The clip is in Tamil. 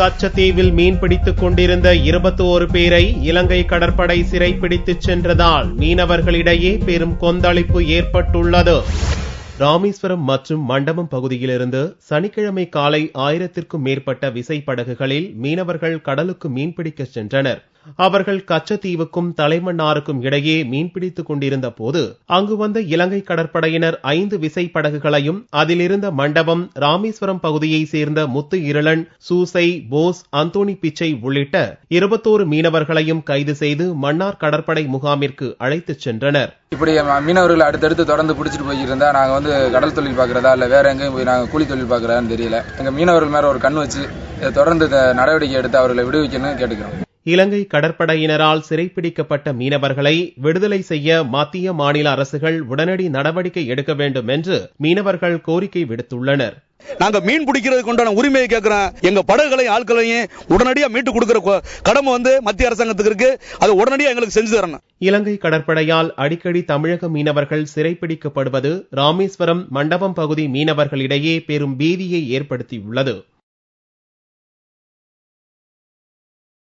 கச்சத்தீவில் மீன்பிடித்துக் கொண்டிருந்த 21 பேரை இலங்கை கடற்படை சிறைப்பிடித்துச் சென்றதால் மீனவர்களிடையே பெரும் கொந்தளிப்பு ஏற்பட்டுள்ளது. ராமேஸ்வரம் மற்றும் மண்டபம் பகுதியிலிருந்து சனிக்கிழமை காலை 1000க்கும் மேற்பட்ட விசைப்படகுகளில் மீனவர்கள் கடலுக்கு மீன்பிடிக்க சென்றனர். அவர்கள் கச்சத்தீவுக்கும் தலைமன்னாருக்கும் இடையே மீன்பிடித்துக் கொண்டிருந்த போது அங்கு வந்த இலங்கை கடற்படையினர் 5 விசைப்படகுகளையும் அதிலிருந்த மண்டபம், ராமேஸ்வரம் பகுதியை சேர்ந்த முத்து இருளன், சூசை, போஸ், அந்தோணி பிச்சை உள்ளிட்ட 21 மீனவர்களையும் கைது செய்து மன்னார் கடற்படை முகாமிற்கு அழைத்துச் சென்றனர். இப்படி மீனவர்கள் அடுத்தடுத்து தொடர்ந்து பிடிச்சிட்டு போய்கிட்டு இருந்தா நாங்க கடல் தொழில் பாக்குறதா இல்ல வேற எங்கேயும் போய் நாங்க கூலி தொழில் பாக்குறதான்னு தெரியல. எங்க மீனவர்கள் மேல ஒரு கண் வச்சு தொடர்ந்து நடவடிக்கை எடுத்து அவர்களை விடுவிக்கணும்னு கேட்டுக்கிறோம். இலங்கை கடற்படையினரால் சிறைப்பிடிக்கப்பட்ட மீனவர்களை விடுதலை செய்ய மத்திய மாநில அரசுகள் உடனடி நடவடிக்கை எடுக்க வேண்டும் என்று மீனவர்கள் கோரிக்கை விடுத்துள்ளனர். நாங்க மீன் பிடிக்கிறதுக்கு உண்டான உரிமையை கேட்கிறோம். எங்க படகுகளை ஆட்களையும் உடனடியா மீட்டு கொடுக்கிற கடமை மத்திய அரசாங்கத்துக்கு இருக்கு. அது உடனடியா எங்களுக்கு செஞ்சு தரணும். இலங்கை கடற்படையால் அடிக்கடி தமிழக மீனவர்கள் சிறைப்பிடிக்கப்படுவது ராமேஸ்வரம், மண்டபம் பகுதி மீனவர்களிடையே பெரும் பீதியை ஏற்படுத்தியுள்ளது.